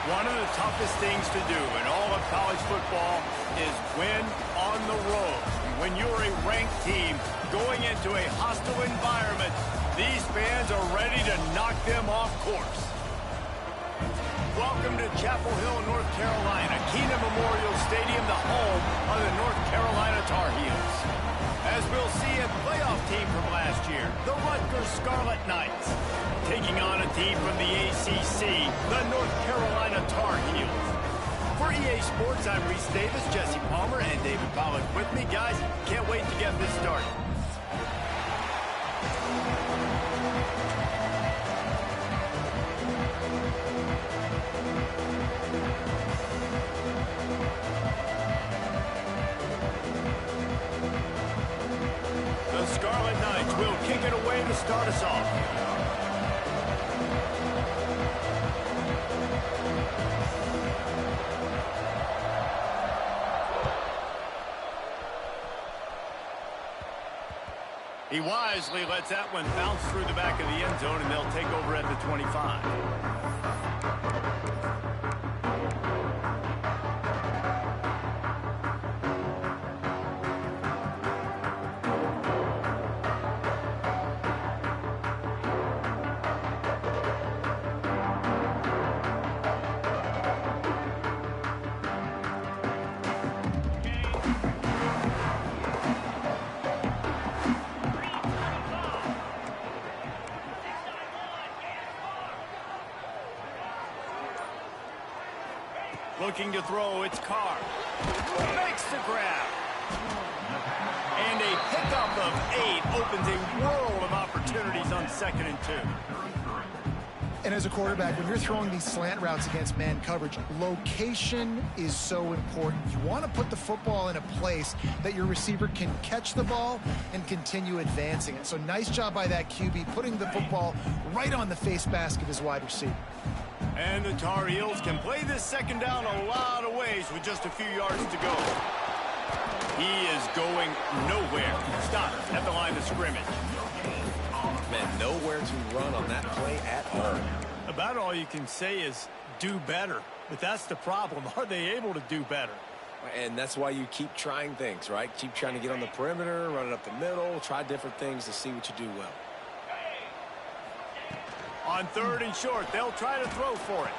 One of the toughest things to do in all of college football is win on the road. When you're a ranked team going into a hostile environment, these fans are ready to knock them off course. Welcome to Chapel Hill, North Carolina, Keenan Memorial Stadium, the home of the North Carolina Tar Heels. As we'll see, a playoff team from last year, the Rutgers Scarlet Knights, taking on a team from the ACC, the North Carolina Tar Heels. For EA Sports, I'm Reese Davis, Jesse Palmer, and David Pollack with me. Guys, can't wait to get this started. The Scarlet Knights will kick it away to start us off. He wisely lets that one bounce through the back of the end zone, and they'll take over at the 25. Looking to throw, it's Carr. Makes the grab. And a pickup of 8 opens a world of opportunities on 2nd and 2. And as a quarterback, when you're throwing these slant routes against man coverage, location is so important. You want to put the football in a place that your receiver can catch the ball and continue advancing it. So nice job by that QB, putting the football right on the face mask of his wide receiver. And the Tar Heels can play this second down a lot of ways with just a few yards to go. He is going nowhere. Stop at the line of scrimmage. Man, nowhere to run on that play at all. About all you can say is do better. But that's the problem. Are they able to do better? And that's why you keep trying things, right? Keep trying to get on the perimeter, run it up the middle, try different things to see what you do well. On 3rd and short, they'll try to throw for it.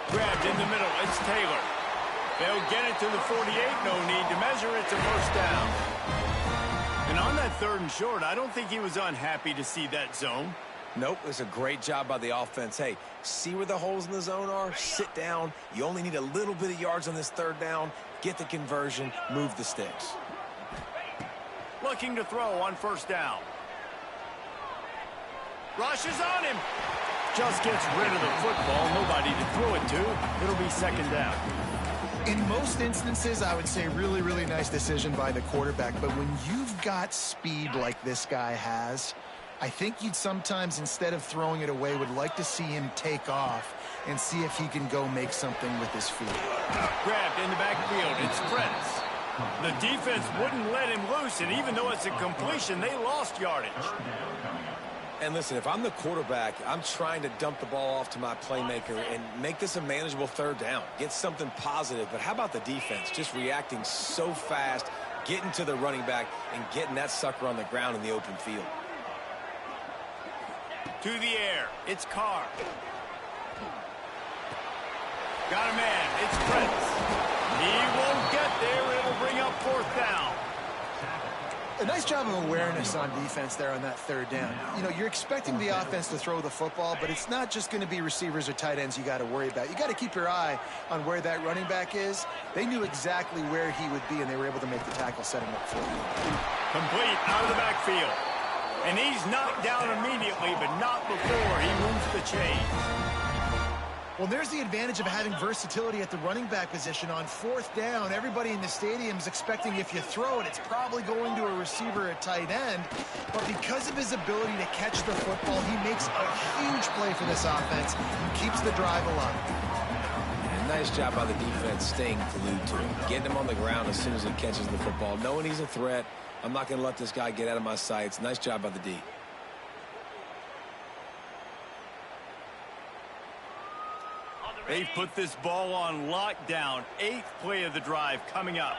Grabbed in the middle, it's Taylor. They'll get it to the 48, no need to measure, it's a first down. And on that 3rd and short, I don't think he was unhappy to see that zone. Nope, it's a great job by the offense. Hey, see where the holes in the zone are? Sit down. You only need a little bit of yards on this 3rd down. Get the conversion, move the sticks. Looking to throw on 1st down. Rushes on him. Just gets rid of the football. Nobody to throw it to. It'll be 2nd down. In most instances, I would say really, really nice decision by the quarterback. But when you've got speed like this guy has, I think you'd sometimes, instead of throwing it away, would like to see him take off and see if he can go make something with his feet. Grabbed in the backfield. It's Prentice. The defense wouldn't let him loose, and even though it's a completion, they lost yardage. And listen, if I'm the quarterback, I'm trying to dump the ball off to my playmaker and make this a manageable 3rd down. Get something positive. But how about the defense? Just reacting so fast, getting to the running back, and getting that sucker on the ground in the open field. To the air. It's Carr. Got a man. It's Prince. He won't get there. It'll bring up 4th down. A nice job of awareness on defense there on that 3rd down. You know, you're expecting the offense to throw the football, but it's not just going to be receivers or tight ends you got to worry about. You got to keep your eye on where that running back is. They knew exactly where he would be, and they were able to make the tackle, set him up for him. Complete out of the backfield. And he's knocked down immediately, but not before he moves the chains. Well, there's the advantage of having versatility at the running back position. On 4th down, everybody in the stadium is expecting if you throw it, it's probably going to a receiver at tight end. But because of his ability to catch the football, he makes a huge play for this offense and keeps the drive alive. And nice job by the defense staying glued to him, getting him on the ground as soon as he catches the football, knowing he's a threat. I'm not going to let this guy get out of my sights. Nice job by the D. They've put this ball on lockdown. 8th play of the drive coming up.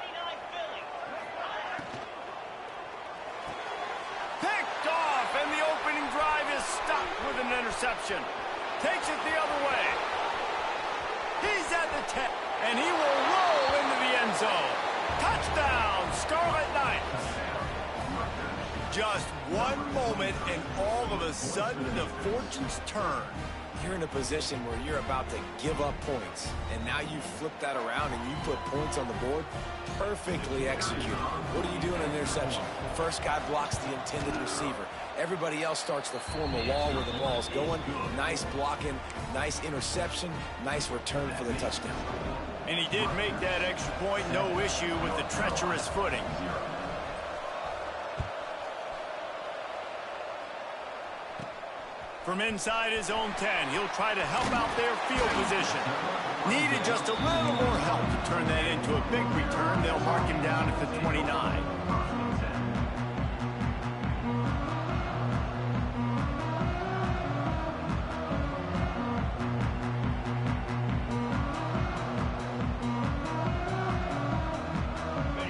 Picked off, and the opening drive is stopped with an interception. Takes it the other way. He's at the 10, and he will roll into the end zone. Touchdown, Scarlet Knights. Just one moment, and all of a sudden, the fortunes turn. You're in a position where you're about to give up points, and now you flip that around and you put points on the board. Perfectly executed. What do you do in an interception? First guy blocks the intended receiver. Everybody else starts to form a wall where the ball's going. Nice blocking, nice interception, nice return for the touchdown. And he did make that extra point, no issue with the treacherous footing. From inside his own 10, he'll try to help out their field position. Needed just a little more help to turn that into a big return. They'll mark him down at the 29.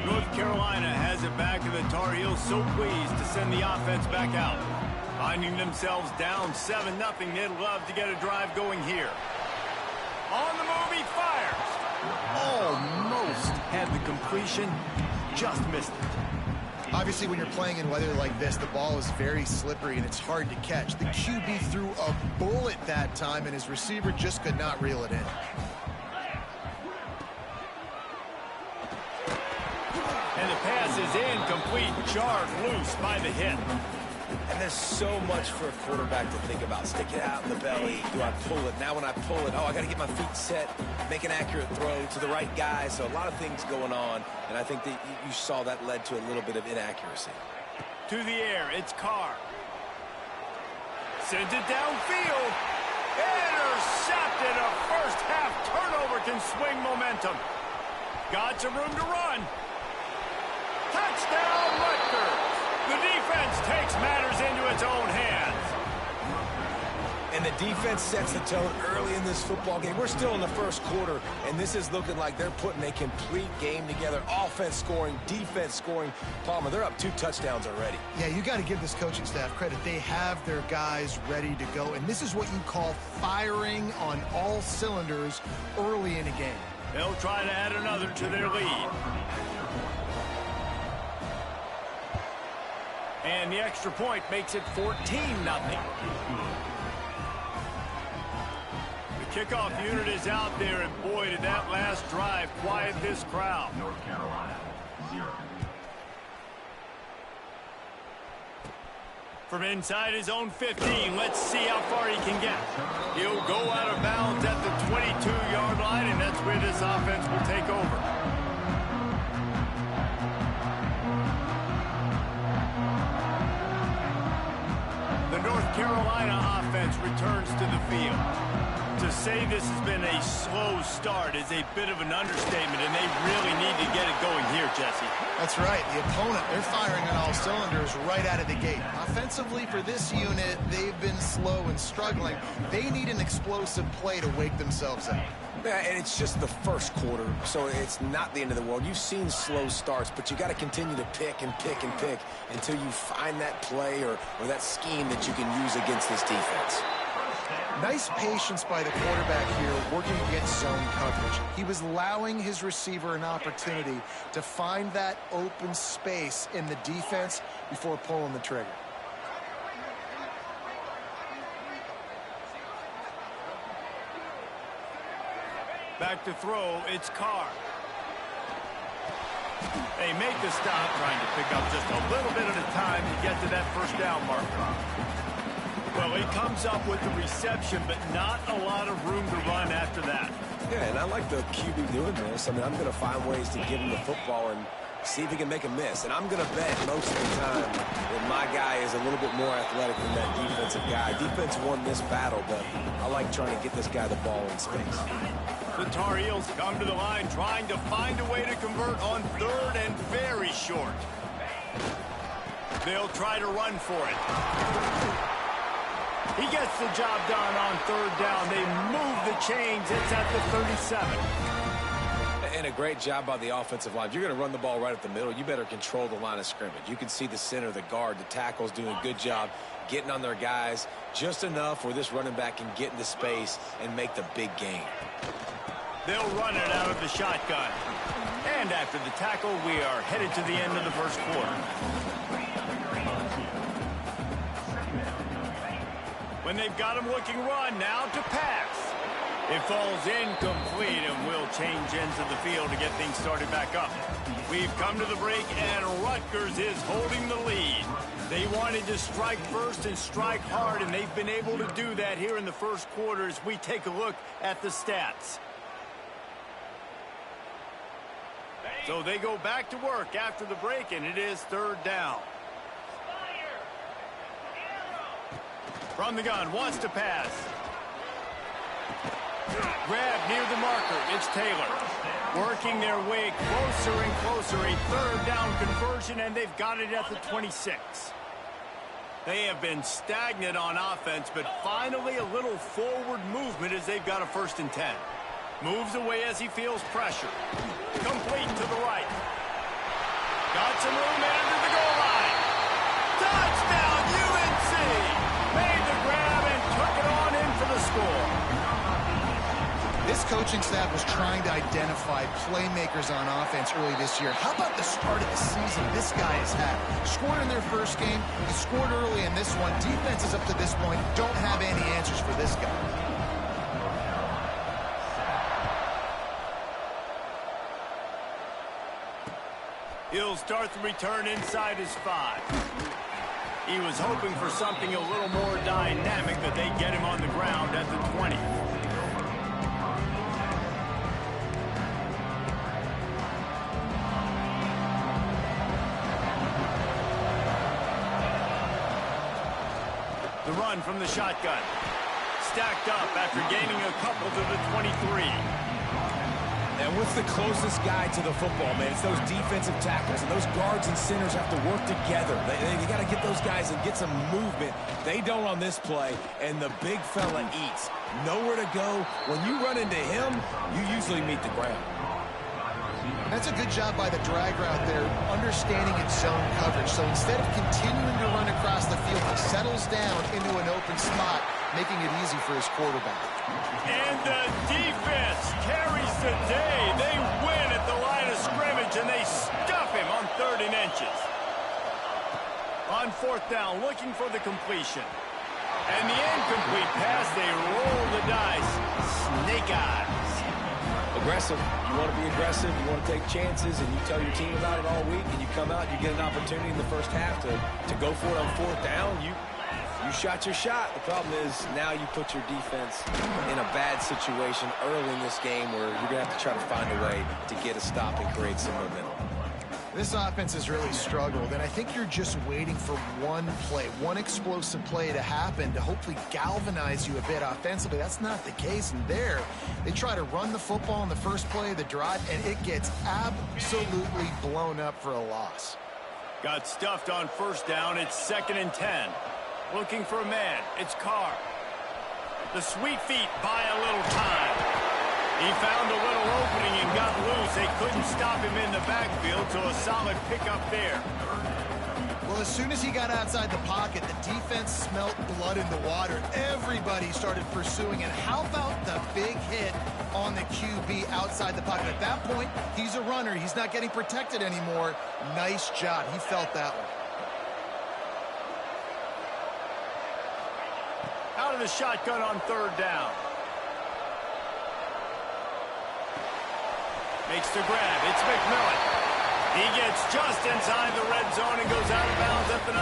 North Carolina has it back, and the Tar Heels so pleased to send the offense back out. Finding themselves down 7-0, they'd love to get a drive going here. On the move, he fires. Almost had the completion, just missed it. Obviously, when you're playing in weather like this, the ball is very slippery and it's hard to catch. The QB threw a bullet that time, and his receiver just could not reel it in. And the pass is incomplete, jarred loose by the hit. And there's so much for a quarterback to think about. Stick it out in the belly. Do I pull it? Now when I pull it, I got to get my feet set, make an accurate throw to the right guy. So a lot of things going on, and I think that you saw that led to a little bit of inaccuracy. To the air, it's Carr. Sends it downfield. Intercepted. A first half turnover can swing momentum. Got some room to run. Touchdown, Rutgers. The defense takes matters into its own hands. And the defense sets the tone early in this football game. We're still in the first quarter, and this is looking like they're putting a complete game together. Offense scoring, defense scoring. Palmer, they're up 2 touchdowns already. Yeah, you got to give this coaching staff credit. They have their guys ready to go, and this is what you call firing on all cylinders early in a game. They'll try to add another to their lead. And the extra point makes it 14-0. The kickoff unit is out there, and boy, did that last drive quiet this crowd. North Carolina, 0. From inside his own 15, let's see how far he can get. He'll go out of bounds at the 22-yard line, and that's where this offense will take over. The North Carolina offense returns to the field. To say this has been a slow start is a bit of an understatement, and they really need to get it going here, Jesse. That's right. The opponent, they're firing on all cylinders right out of the gate. Offensively, for this unit, they've been slow and struggling. They need an explosive play to wake themselves up. Yeah, and it's just the first quarter, so it's not the end of the world. You've seen slow starts, but you got to continue to pick and pick and pick until you find that play or that scheme that you can use against this defense. Nice patience by the quarterback here, working against zone coverage. He was allowing his receiver an opportunity to find that open space in the defense before pulling the trigger. Back to throw, it's Carr. They make the stop, trying to pick up just a little bit at a time to get to that first down marker. Well, he comes up with the reception, but not a lot of room to run after that. Yeah, and I like the QB doing this. I mean, I'm going to find ways to give him the football and see if he can make a miss. And I'm going to bet most of the time that my guy is a little bit more athletic than that defensive guy. Defense won this battle, but I like trying to get this guy the ball in space. The Tar Heels come to the line trying to find a way to convert on 3rd and very short. They'll try to run for it. He gets the job done on third down. They move the chains. It's at the 37. And a great job by the offensive line. If you're going to run the ball right at the middle, you better control the line of scrimmage. You can see the center, the guard, the tackles doing a good job getting on their guys just enough where this running back can get into space and make the big gain. They'll run it out of the shotgun. And after the tackle, we are headed to the end of the first quarter. When they've got him looking run, now to pass. It falls incomplete, and we'll change ends of the field to get things started back up. We've come to the break, and Rutgers is holding the lead. They wanted to strike first and strike hard, and they've been able to do that here in the first quarter as we take a look at the stats. So they go back to work after the break, and it is third down. From the gun, wants to pass. Grab near the marker. It's Taylor. Working their way closer and closer. A third down conversion, and they've got it at the 26. They have been stagnant on offense, but finally a little forward movement as they've got a 1st and 10. Moves away as he feels pressure. Complete to the right. Got some room under the goal line. Touchdown, UNC! Made the grab and took it on in for the score. This coaching staff was trying to identify playmakers on offense early this year. How about the start of the season this guy has had? Scored in their first game. He scored early in this one. Defenses up to this point don't have any answers for this guy. He'll start the return inside his 5. He was hoping for something a little more dynamic, but they get him on the ground at the 20. The run from the shotgun. Stacked up after gaining a couple to the 23. And what's the closest guy to the football, man? It's those defensive tackles, and those guards and centers have to work together. They got to get those guys and get some movement. They don't on this play, and the big fella eats. Nowhere to go. When you run into him, you usually meet the ground. That's a good job by the drag route there, understanding its zone coverage. So instead of continuing to run across the field, he settles down into an open spot, making it easy for his quarterback. And the defense carries the day. They win at the line of scrimmage, and they stuff him on 3rd and inches. On 4th down, looking for the completion. And the incomplete pass, they roll the dice. Snake eyes. Aggressive. You want to be aggressive. You want to take chances, and you tell your team about it all week, and you come out, you get an opportunity in the first half to go for it on 4th down. You shot your shot. The problem is now you put your defense in a bad situation early in this game where you're going to have to try to find a way to get a stop and create some momentum. This offense has really struggled, and I think you're just waiting for one play, one explosive play to happen to hopefully galvanize you a bit offensively. That's not the case, and there they try to run the football in the first play of the drive, and it gets absolutely blown up for a loss. Got stuffed on 1st down. It's 2nd and 10. Looking for a man. It's Carr. The sweet feet buy a little time. He found a little opening and got loose. They couldn't stop him in the backfield, so a solid pickup there. Well, as soon as he got outside the pocket, the defense smelt blood in the water. Everybody started pursuing it. How about the big hit on the QB outside the pocket? At that point, he's a runner. He's not getting protected anymore. Nice job. He felt that one. Out of the shotgun on 3rd down. Makes the grab. It's McMillan. He gets just inside the red zone and goes out of bounds at the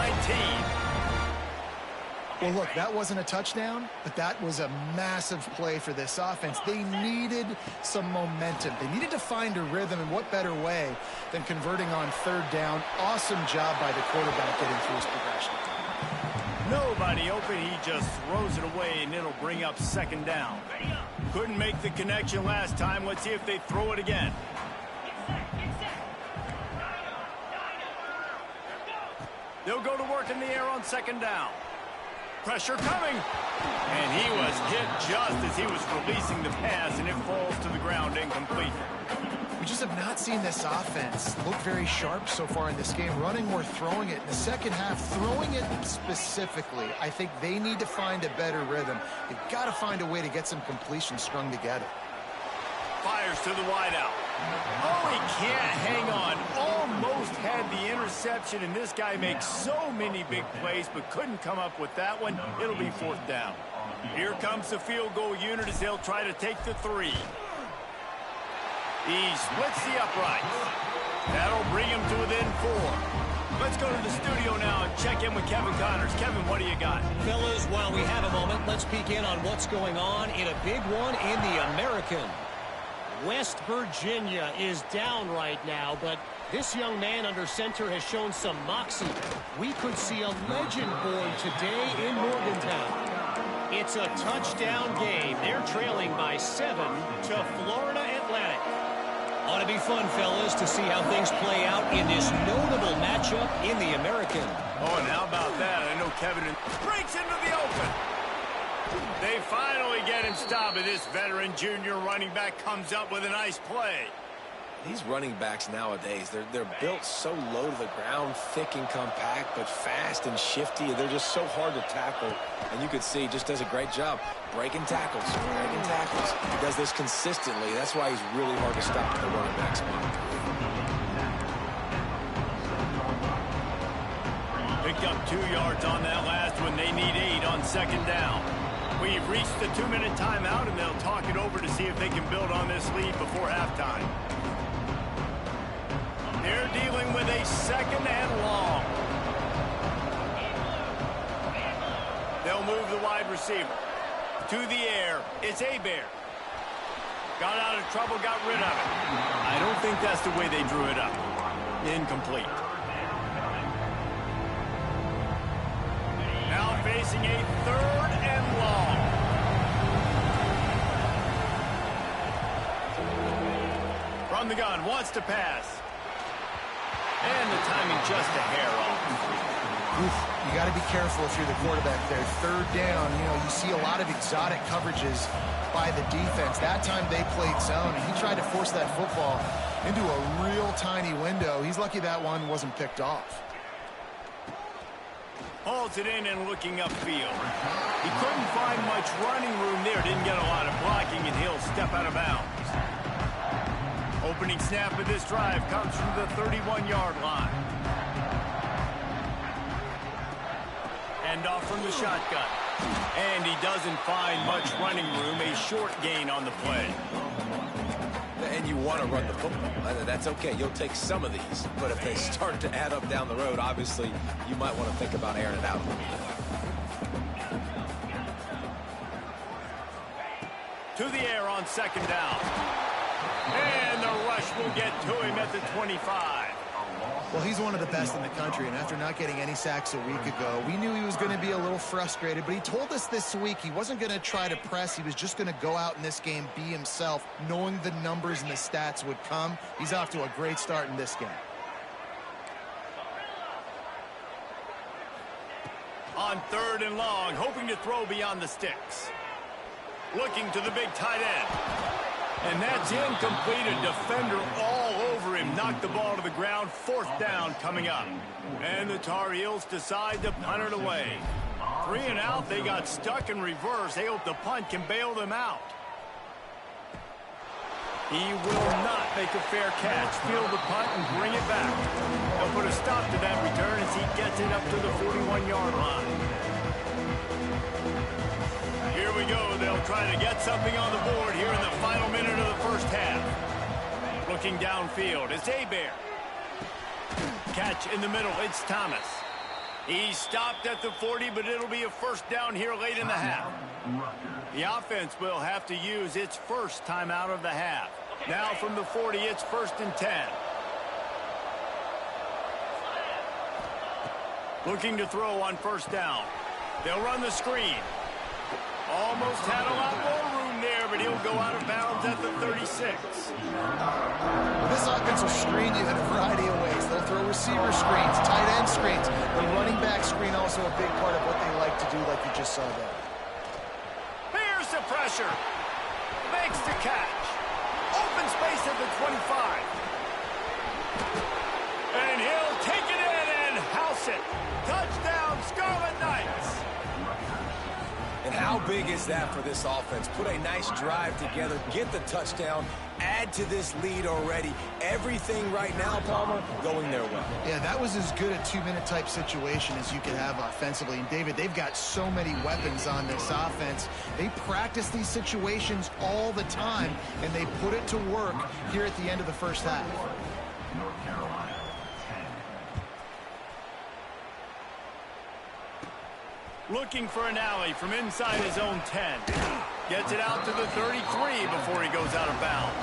19. Well, look, that wasn't a touchdown, but that was a massive play for this offense. They needed some momentum. They needed to find a rhythm, and what better way than converting on 3rd down. Awesome job by the quarterback getting through his progression. Nobody open. He just throws it away, and it'll bring up 2nd down. Couldn't make the connection last time. Let's see if they throw it again. They'll go to work in the air on 2nd down. Pressure coming. And he was hit just as he was releasing the pass, and it falls to the ground incomplete. We just have not seen this offense look very sharp so far in this game, running or throwing it. In the second half, throwing it specifically, I think they need to find a better rhythm. They've got to find a way to get some completions strung together. Fires to the wideout. Oh, he can't hang on. Almost had the interception, and this guy makes so many big plays, but couldn't come up with that one. It'll be fourth down. Here comes the field goal unit as they'll try to take the 3. He splits the uprights. That'll bring him to within 4. Let's go to the studio now and check in with Kevin Connors. Kevin, what do you got? Fellas, while we have a moment, let's peek in on what's going on in a big one in the American. West Virginia is down right now, but this young man under center has shown some moxie. We could see a legend born today in Morgantown. It's a touchdown game. They're trailing by 7 to Florida Atlantic. Ought to be fun, fellas, to see how things play out in this notable matchup in the American. Oh, and how about that? I know Kevin breaks into the open. They finally get him stopped, and this veteran junior running back comes up with a nice play. These running backs nowadays, they're built so low to the ground, thick and compact, but fast and shifty. They're just so hard to tackle. And you could see he just does a great job breaking tackles, breaking tackles. He does this consistently. That's why he's really hard to stop in the running back spot. Picked up 2 yards on that last one. They need 8 on second down. We've reached the 2-minute timeout, and they'll talk it over to see if they can build on this lead before halftime. They're dealing with a 2nd and long. They'll move the wide receiver. To the air, it's Hebert. Got out of trouble, got rid of it. I don't think that's the way they drew it up. Incomplete. Now facing a 3rd and long. From the gun, wants to pass. And the timing just a hair off. You got to be careful if you're the quarterback there. 3rd down, you see a lot of exotic coverages by the defense. That time they played zone, and he tried to force that football into a real tiny window. He's lucky that one wasn't picked off. Hauls it in and looking upfield. He couldn't find much running room there. Didn't get a lot of blocking, and he'll step out of bounds. Opening snap of this drive comes from the 31-yard line. End off from the shotgun. And he doesn't find much running room. A short gain on the play. And you want to run the football. That's okay. You'll take some of these. But if they start to add up down the road, obviously, you might want to think about airing it out a little bit. To the air on second down. And the rush will get to him at the 25. Well, he's one of the best in the country, and after not getting any sacks a week ago, we knew he was going to be a little frustrated, but he told us this week he wasn't going to try to press. He was just going to go out in this game, be himself, knowing the numbers and the stats would come. He's off to a great start in this game. On 3rd and long, hoping to throw beyond the sticks. Looking to the big tight end. And that's incomplete. A defender all over him. Knocked the ball to the ground. 4th down coming up. And the Tar Heels decide to punt it away. 3 and out. They got stuck in reverse. They hope the punt can bail them out. He will not make a fair catch. Field the punt and bring it back. They'll put a stop to that return as he gets it up to the 41-yard line. Here we go. They'll try to get something on the board here in the final minute of the first half. Looking downfield, it's Hebert. Catch in the middle, it's Thomas. He's stopped at the 40, but it'll be a 1st down here late in the half. The offense will have to use its first timeout of the half. Now from the 40, it's 1st and 10. Looking to throw on 1st down. They'll run the screen. Almost had a lot more room there, but he'll go out of bounds at the 36. This offense will screen you in a variety of ways. They'll throw receiver screens, tight end screens. The running back screen also also a big part of what they like to do, like you just saw there. Here's the pressure. Makes the catch. Open space at the 25. And he'll take it in and house it. Touchdown, Scarlet Knights. And how big is that for this offense? Put a nice drive together, get the touchdown, add to this lead already. Everything right now, Palmer, going their way. Yeah, that was as good a two-minute type situation as you could have offensively. And, David, they've got so many weapons on this offense. They practice these situations all the time, and they put it to work here at the end of the first half. North Carolina, 10. Looking for an alley from inside his own 10. Gets it out to the 33 before he goes out of bounds.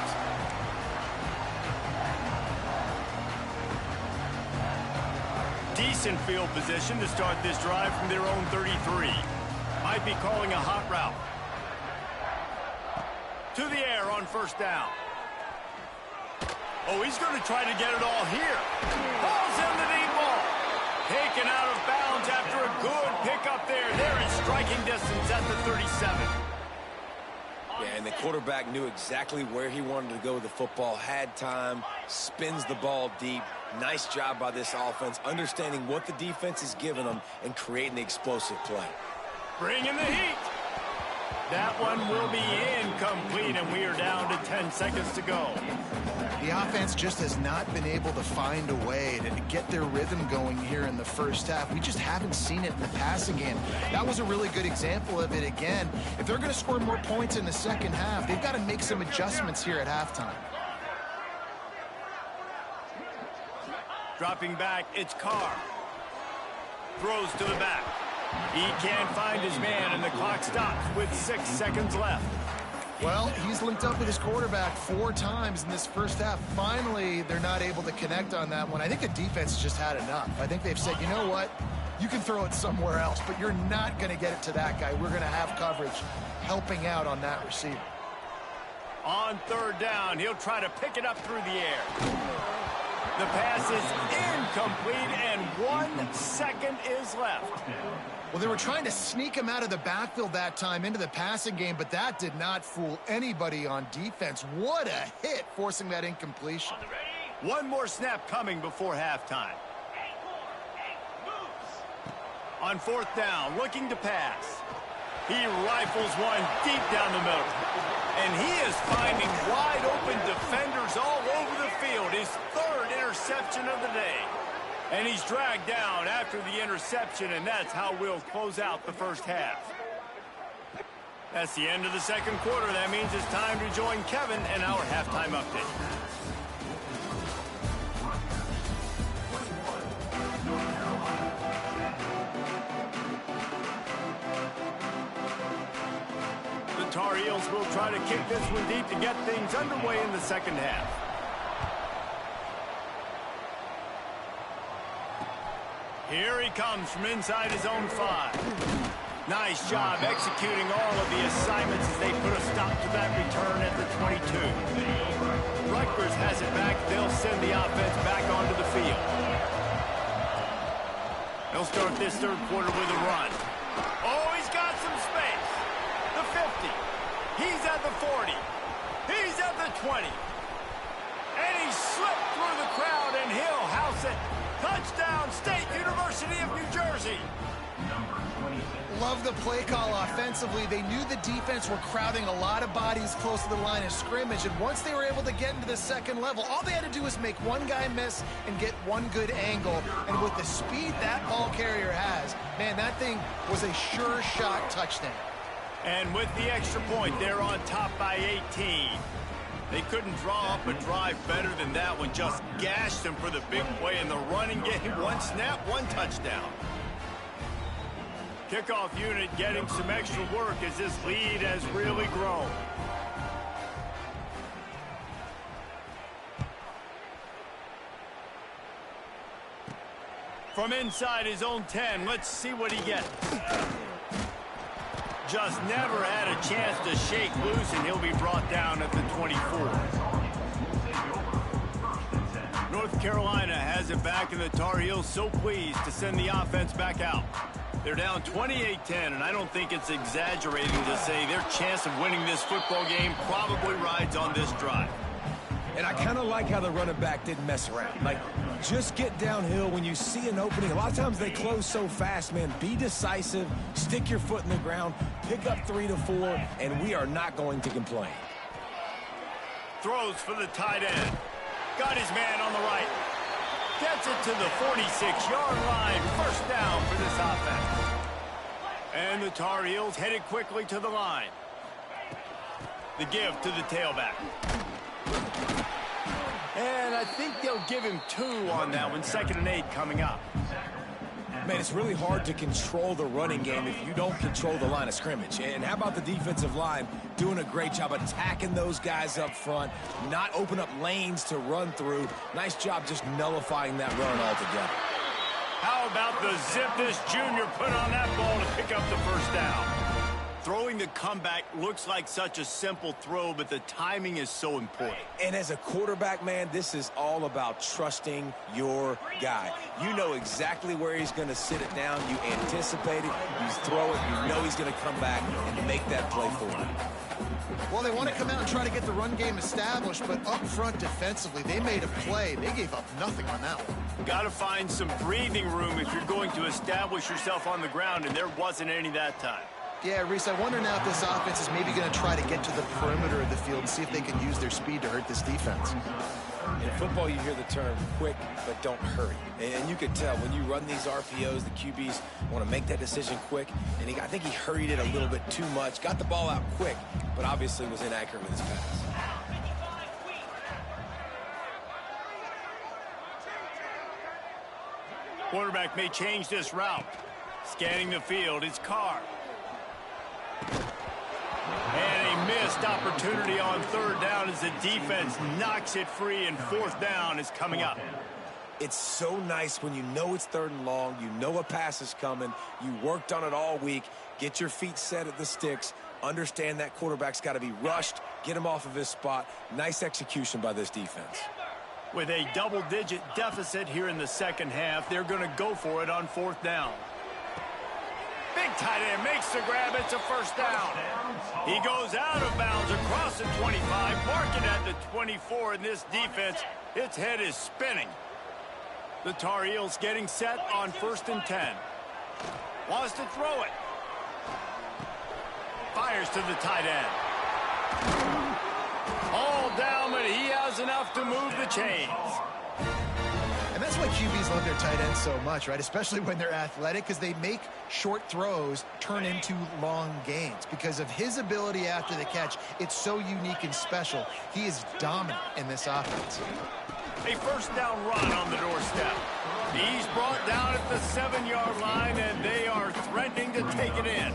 Decent field position to start this drive from their own 33. Might be calling a hot route. To the air on first down. Oh, he's going to try to get it all here. Ball's in the deep ball. Taken out of bounds after a good pickup there. They're in striking distance at the 37. Yeah, and the quarterback knew exactly where he wanted to go with the football, had time, spins the ball deep. Nice job by this offense, understanding what the defense is giving them and creating the explosive play. Bringing the heat. That one will be incomplete, and we are down to 10 seconds to go. The offense just has not been able to find a way to get their rhythm going here in the first half. We just haven't seen it in the passing game. That was a really good example of it again. If they're going to score more points in the second half, they've got to make some adjustments here at halftime. Dropping back, it's Carr. Throws to the back. He can't find his man, and the clock stops with 6 seconds left. Well, he's linked up with his quarterback 4 times in this first half. Finally, they're not able to connect on that one. I think the defense just had enough. I think they've said, you know what? You can throw it somewhere else, but you're not going to get it to that guy. We're going to have coverage helping out on that receiver. On third down, he'll try to pick it up through the air. The pass is incomplete, and 1 second is left. Well, they were trying to sneak him out of the backfield that time into the passing game, but that did not fool anybody on defense. What a hit, forcing that incompletion. One more snap coming before halftime. On fourth down, looking to pass. He rifles one deep down the middle. And he is finding wide open defenders all over the field. His third interception of the day. And he's dragged down after the interception, and that's how we'll close out the first half. That's the end of the second quarter. That means it's time to join Kevin and our halftime update. The Tar Heels will try to kick this one deep to get things underway in the second half. Here he comes from inside his own 5. Nice job executing all of the assignments as they put a stop to that return at the 22. Rutgers has it back. They'll send the offense back onto the field. They'll start this third quarter with a run. Oh, he's got some space. The 50. He's at the 40. He's at the 20. And he slipped through the crowd, and he'll house it. Touchdown, State University of New Jersey. Love the play call offensively. They knew the defense were crowding a lot of bodies close to the line of scrimmage, and once they were able to get into the second level, all they had to do was make one guy miss and get one good angle. And with the speed that ball carrier has, man, that thing was a sure shot touchdown. And with the extra point, they're on top by 18. They couldn't draw up a drive better than that one. Just gashed them for the big play in the running game. One snap, one touchdown. Kickoff unit getting some extra work as this lead has really grown. From inside his own 10, let's see what he gets. Just never had a chance to shake loose, and he'll be brought down at the 24. North Carolina has it back, and the Tar Heels so pleased to send the offense back out. They're down 28-10, and I don't think it's exaggerating to say their chance of winning this football game probably rides on this drive. And I kind of like how the running back didn't mess around. Like, just get downhill when you see an opening. A lot of times they close so fast, man. Be decisive, stick your foot in the ground, pick up 3 to 4, and we are not going to complain. Throws for the tight end. Got his man on the right. Gets it to the 46-yard line. First down for this offense. And the Tar Heels headed quickly to the line. The give to the tailback. And I think they'll give him 2 on that one. 2nd and 8 coming up. Man, it's really hard to control the running game if you don't control the line of scrimmage. And how about the defensive line doing a great job attacking those guys up front, not open up lanes to run through. Nice job just nullifying that run altogether. How about the zip this junior put on that ball to pick up the first down? Throwing the comeback looks like such a simple throw, but the timing is so important. And as a quarterback, man, this is all about trusting your guy. You know exactly where he's going to sit it down. You anticipate it. You throw it. You know he's going to come back and make that play for you. Well, they want to come out and try to get the run game established, but up front defensively, they made a play. They gave up nothing on that one. Got to find some breathing room if you're going to establish yourself on the ground, and there wasn't any that time. Yeah, Reese, I wonder now if this offense is maybe going to try to get to the perimeter of the field and see if they can use their speed to hurt this defense. In football, you hear the term quick, but don't hurry. And you can tell when you run these RPOs, the QBs want to make that decision quick. And I think he hurried it a little bit too much, got the ball out quick, but obviously was inaccurate with his pass. Quarterback may change this route. Scanning the field, it's Carr. And a missed opportunity on 3rd down as the defense knocks it free, and 4th down is coming up. It's so nice when you know it's 3rd and long, you know a pass is coming, you worked on it all week, get your feet set at the sticks, understand that quarterback's got to be rushed, get him off of his spot. Nice execution by this defense. With a double-digit deficit here in the 2nd half, they're going to go for it on 4th down. Big tight end makes the grab. It's a first down. He goes out of bounds across the 25, mark it at the 24, and this defense, its head is spinning. The Tar Heels getting set on 1st and 10. Wants to throw it. Fires to the tight end. All down, but he has enough to move the chains. And that's why QBs love their tight ends so much, right? Especially when they're athletic, because they make short throws turn into long gains. Because of his ability after the catch, it's so unique and special. He is dominant in this offense. A first down run on the doorstep. He's brought down at the 7-yard line, and they are threatening to take it in.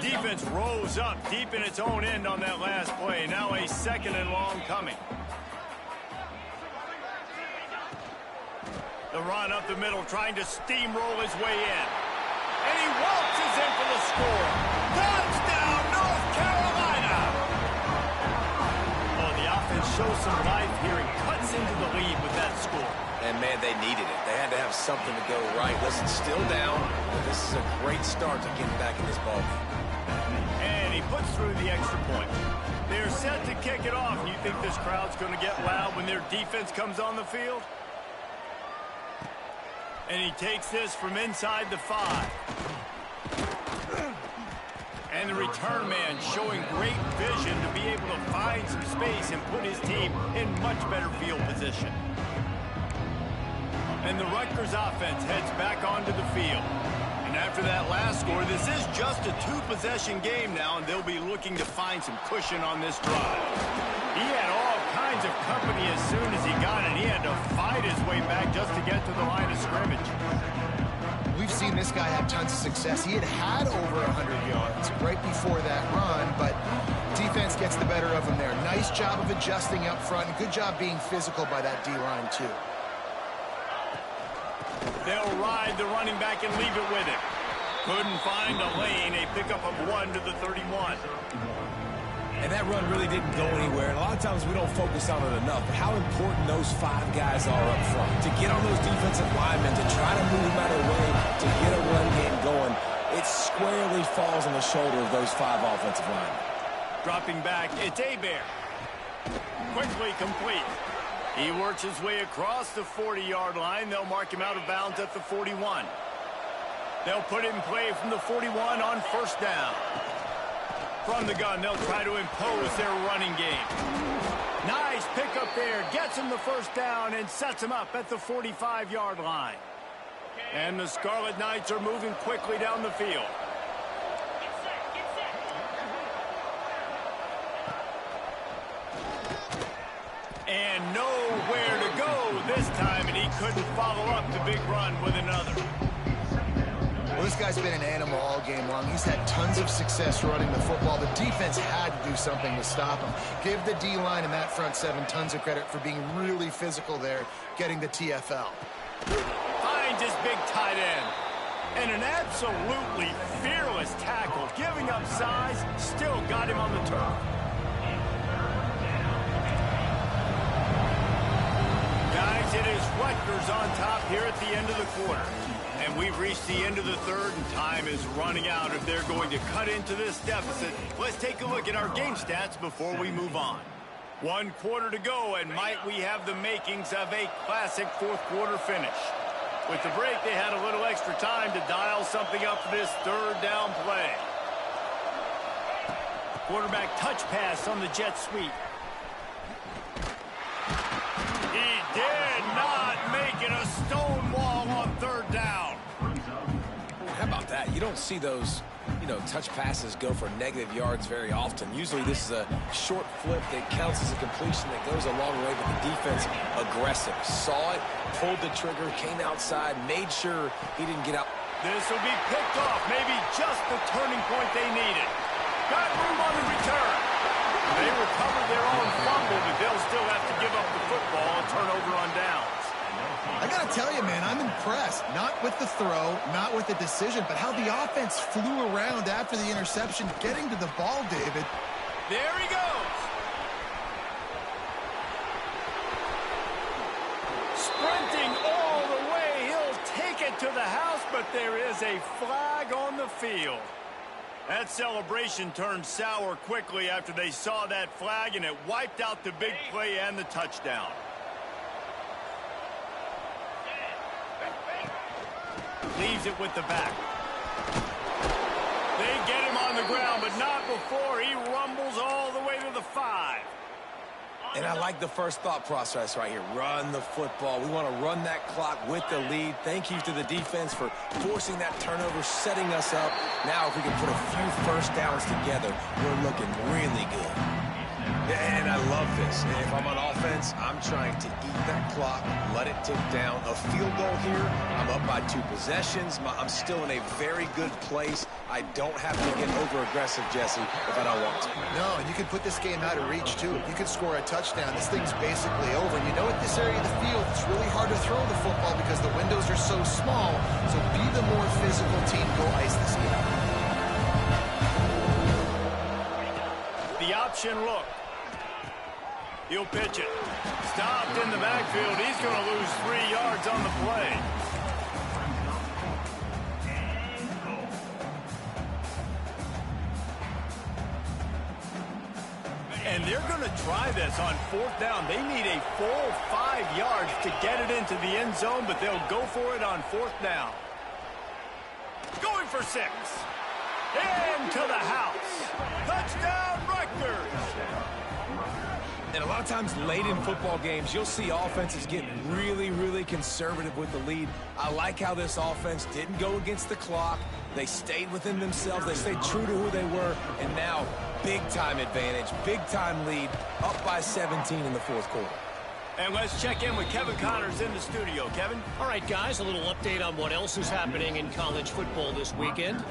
Defense rose up deep in its own end on that last play. Now a 2nd and long coming. The run up the middle, trying to steamroll his way in. And he waltzes in for the score. Touchdown, North Carolina! Oh, the offense shows some life here and cuts into the lead with that score. And, man, they needed it. They had to have something to go right. Listen, still down, but this is a great start to getting back in this ballgame. And he puts through the extra point. They're set to kick it off. You think this crowd's going to get loud when their defense comes on the field? And he takes this from inside the 5. And the return man showing great vision to be able to find some space and put his team in much better field position. And the Rutgers offense heads back onto the field. And after that last score, this is just a 2-possession game now, and they'll be looking to find some cushion on this drive. He had all kinds of company as soon as he got it. He had to fight his way back just to get to the line of scrimmage. We've seen this guy have tons of success. He had over 100 yards right before that run, but defense gets the better of him there. Nice job of adjusting up front, and good job being physical by that D-line, too. They'll ride the running back and leave it with him. Couldn't find a lane. A pickup of 1 to the 31. And that run really didn't go anywhere. And a lot of times we don't focus on it enough. But how important those 5 guys are up front. To get on those defensive linemen, to try to move them out of the way, to falls on the shoulder of those 5 offensive linemen. Dropping back, it's Abear. Quickly complete. He works his way across the 40-yard line. They'll mark him out of bounds at the 41. They'll put it in play from the 41 on first down. From the gun, they'll try to impose their running game. Nice pickup there. Gets him the first down and sets him up at the 45-yard line. And the Scarlet Knights are moving quickly down the field. And nowhere to go this time, and he couldn't follow up the big run with another. Well, this guy's been an animal all game long. He's had tons of success running the football. The defense had to do something to stop him. Give the D-line and that front 7 tons of credit for being really physical there, getting the TFL. Finds his big tight end. And an absolutely fearless tackle. Giving up size, still got him on the turf. Guys, it is Rutgers on top here at the end of the quarter. And we've reached the end of the third, and time is running out if they're going to cut into this deficit. Let's take a look at our game stats before we move on. 1 quarter to go, and might we have the makings of a classic fourth quarter finish. With the break, they had a little extra time to dial something up for this third down play. Quarterback touch pass on the jet sweep. He did not make it a stone wall on third down. How about that? You don't see those, touch passes go for negative yards very often. Usually this is a short flip that counts as a completion that goes a long way, but the defense aggressive. Saw it, pulled the trigger, came outside, made sure he didn't get out. This will be picked off. Maybe just the turning point they needed. Got room on the return. They recovered their own fumble, but they'll still have to give up the football and turnover on downs. I got to tell you, man, I'm impressed. Not with the throw, not with the decision, but how the offense flew around after the interception, getting to the ball, David. There he goes. Sprinting all the way. He'll take it to the house, but there is a flag on the field. That celebration turned sour quickly after they saw that flag, and it wiped out the big play and the touchdown. Leaves it with the back. They get him on the ground, but not before he rumbles all the way to the 5. And I like the first thought process right here. Run the football. We want to run that clock with the lead. Thank you to the defense for forcing that turnover, setting us up. Now if we can put a few first downs together, we're looking really good. And I love this. If I'm on offense, I'm trying to eat that clock, let it tick down. A field goal here, I'm up by 2 possessions. I'm still in a very good place. I don't have to get over-aggressive, Jesse, if I don't want to. No, and you can put this game out of reach, too. If you can score a touchdown, this thing's basically over. And you know, at this area of the field, it's really hard to throw the football because the windows are so small. So be the more physical team. Go ice this game. The option look. He'll pitch it. Stopped in the backfield. He's going to lose 3 yards on the play. And they're going to try this on fourth down. They need a full 5 yards to get it into the end zone, but they'll go for it on fourth down. Going for 6. Into the house. Touchdown, Rutgers. And a lot of times late in football games, you'll see offenses get really, really conservative with the lead. I like how this offense didn't go against the clock. They stayed within themselves. They stayed true to who they were. And now, big-time advantage, big-time lead, up by 17 in the fourth quarter. And let's check in with Kevin Connors in the studio. Kevin? All right, guys, a little update on what else is happening in college football this weekend.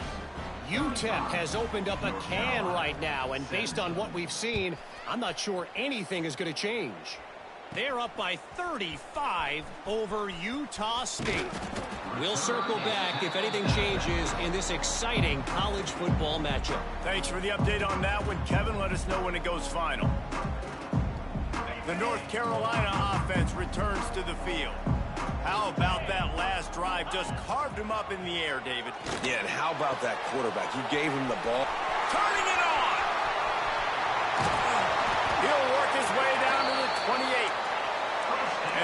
UTEP has opened up a can right now, and based on what we've seen, I'm not sure anything is going to change. They're up by 35 over Utah State. We'll circle back if anything changes in this exciting college football matchup. Thanks for the update on that one, Kevin. Let us know when it goes final. The North Carolina offense returns to the field. How about that last drive? Just carved him up in the air, David. Yeah, and how about that quarterback? You gave him the ball. Turning it on! He'll work his way down to the 28.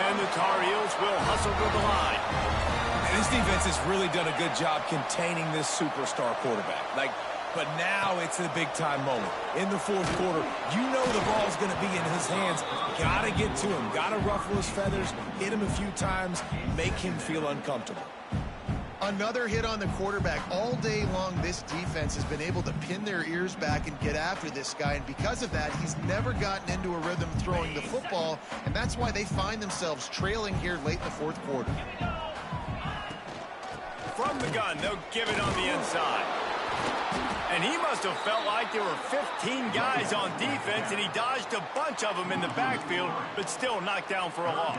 And the Tar Heels will hustle to the line. And this defense has really done a good job containing this superstar quarterback. But now it's a big-time moment. In the fourth quarter, you know the ball's going to be in his hands. Got to get to him. Got to ruffle his feathers, hit him a few times, make him feel uncomfortable. Another hit on the quarterback. All day long, this defense has been able to pin their ears back and get after this guy, and because of that, he's never gotten into a rhythm throwing the football, and that's why they find themselves trailing here late in the fourth quarter. From the gun, they'll give it on the inside. And he must have felt like there were 15 guys on defense, and he dodged a bunch of them in the backfield, but still knocked down for a loss.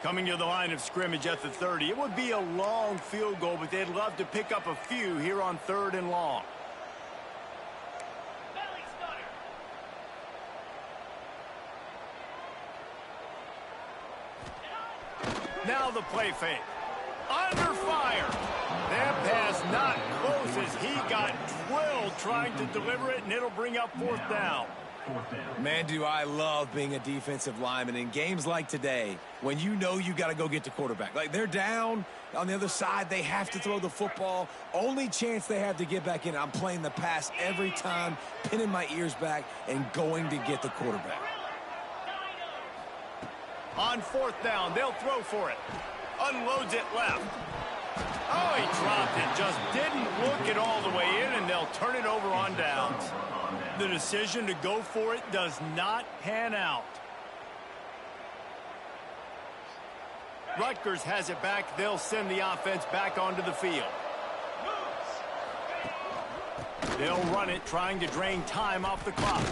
Coming to the line of scrimmage at the 30. It would be a long field goal, but they'd love to pick up a few here on 3rd and long. Now the play fake. Under fire. That pass not close as he got drilled trying to deliver it, and it'll bring up 4th down. Man, do I love being a defensive lineman in games like today when you know you got to go get the quarterback. Like, they're down on the other side. They have to throw the football. Only chance they have to get back in. I'm playing the pass every time, pinning my ears back, and going to get the quarterback. On 4th down, they'll throw for it. Unloads it left. Oh, he dropped it. Just didn't look it all the way in, and they'll turn it over on downs. The decision to go for it does not pan out. Rutgers has it back. They'll send the offense back onto the field. They'll run it, trying to drain time off the clock.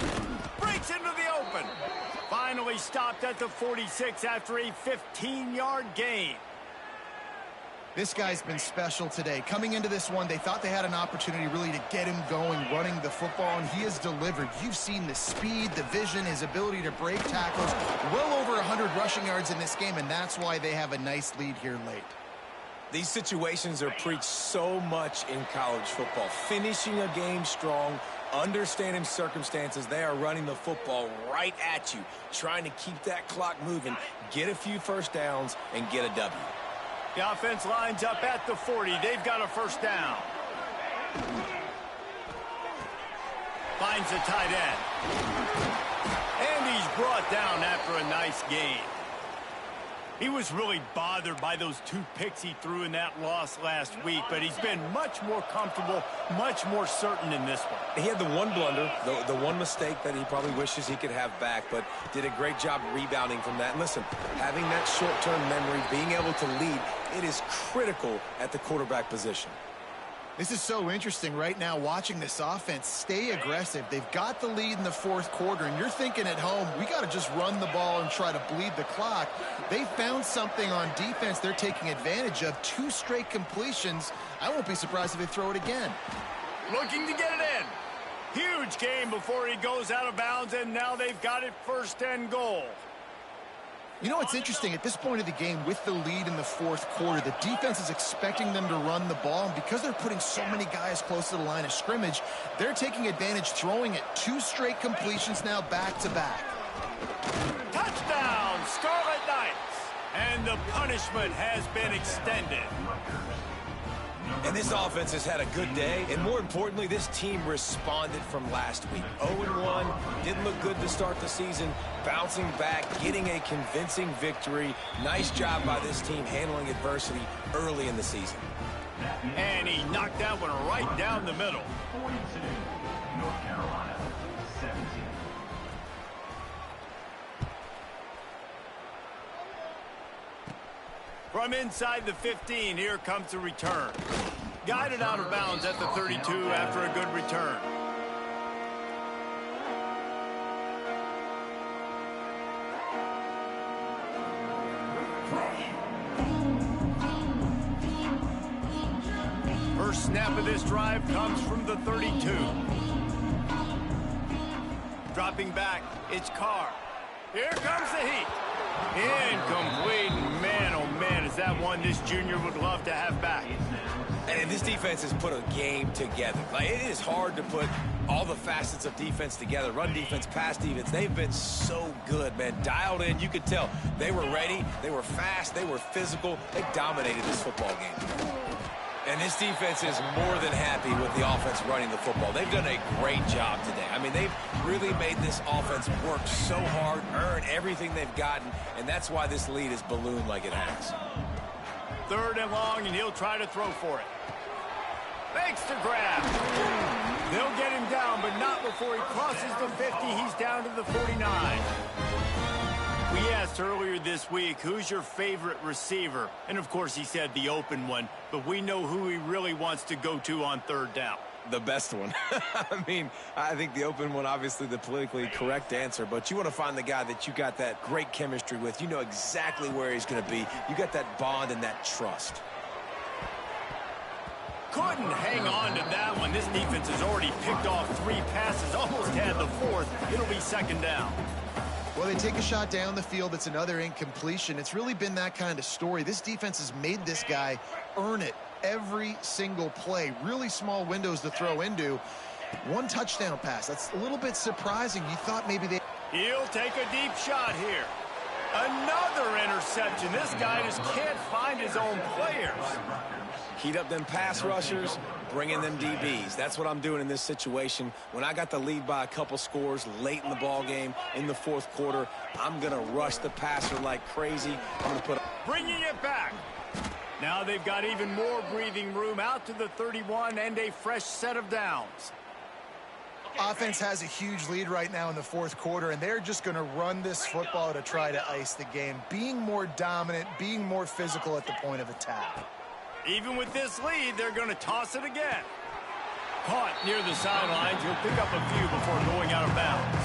Breaks into the open. Finally stopped at the 46 after a 15-yard gain. This guy's been special today. Coming into this one, they thought they had an opportunity really to get him going, running the football, and he has delivered. You've seen the speed, the vision, his ability to break tackles. Well over 100 rushing yards in this game, and that's why they have a nice lead here late. These situations are preached so much in college football. Finishing a game strong, understanding circumstances. They are running the football right at you, trying to keep that clock moving, get a few first downs, and get a W. The offense lines up at the 40. They've got a 1st down. Finds the tight end. And he's brought down after a nice gain. He was really bothered by those 2 picks he threw in that loss last week, but he's been much more comfortable, much more certain in this one. He had the one blunder, the one mistake that he probably wishes he could have back, but did a great job rebounding from that. And listen, having that short-term memory, being able to lead, it is critical at the quarterback position. This is so interesting right now, watching this offense stay aggressive. They've got the lead in the 4th quarter, and you're thinking at home, we got to just run the ball and try to bleed the clock. They found something on defense they're taking advantage of. 2 straight completions. I won't be surprised if they throw it again. Looking to get it in. Huge game before he goes out of bounds, and now they've got it 1st and goal. You know, it's interesting. At this point of the game, with the lead in the 4th quarter, the defense is expecting them to run the ball. And because they're putting so many guys close to the line of scrimmage, they're taking advantage, throwing it. 2 straight completions now back-to-back. Touchdown, Scarlet Knights. And the punishment has been extended. And this offense has had a good day, and more importantly, this team responded from last week. 0-1, didn't look good to start the season, bouncing back, getting a convincing victory. Nice job by this team handling adversity early in the season. And he knocked that one right down the middle. 42, North Carolina, 17. From inside the 15, here comes the return. Guided out of bounds at the 32 after a good return. First snap of this drive comes from the 32. Dropping back, it's Carr. Here comes the heat. Incomplete. Man, oh man, is that one this junior would love to have back. And this defense has put a game together. Like, it is hard to put all the facets of defense together. Run defense, pass defense. They've been so good, man. Dialed in. You could tell they were ready. They were fast. They were physical. They dominated this football game. And this defense is more than happy with the offense running the football. They've done a great job today. I mean, they've really made this offense work so hard, earn everything they've gotten, and that's why this lead is ballooned like it has. 3rd and long, and he'll try to throw for it. Fakes the grab. They'll get him down, but not before he crosses the 50. He's down to the 49. We asked earlier this week, who's your favorite receiver? And, of course, he said the open one, but we know who he really wants to go to on 3rd down. The best one. I mean, I think the open one, obviously the politically correct answer, but you want to find the guy that you got that great chemistry with. You know exactly where he's going to be. You got that bond and that trust. Couldn't hang on to that one. This defense has already picked off 3 passes, almost had the 4th. It'll be 2nd down. Well, they take a shot down the field. It's another incompletion. It's really been that kind of story. This defense has made this guy earn it every single play. Really small windows to throw into. 1 touchdown pass. That's a little bit surprising. You thought maybe they... He'll take a deep shot here. Another interception. This guy just can't find his own players. Heat up them pass rushers, bring in them DBs. That's what I'm doing in this situation. When I got the lead by a couple scores late in the ball game, in the 4th quarter, I'm going to rush the passer like crazy. I'm going to put... Bringing it back. Now they've got even more breathing room out to the 31 and a fresh set of downs. Offense has a huge lead right now in the 4th quarter, and they're just going to run this football to try to ice the game. Being more dominant, being more physical at the point of attack. Even with this lead, they're going to toss it again. Caught near the sidelines. He'll pick up a few before going out of bounds.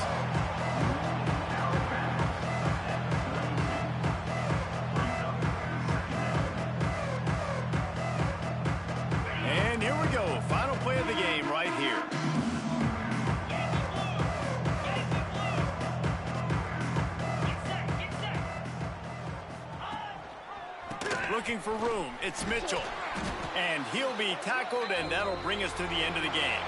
And here we go. Final play of the game right here. Looking for room. It's Mitchell. And he'll be tackled, and that'll bring us to the end of the game.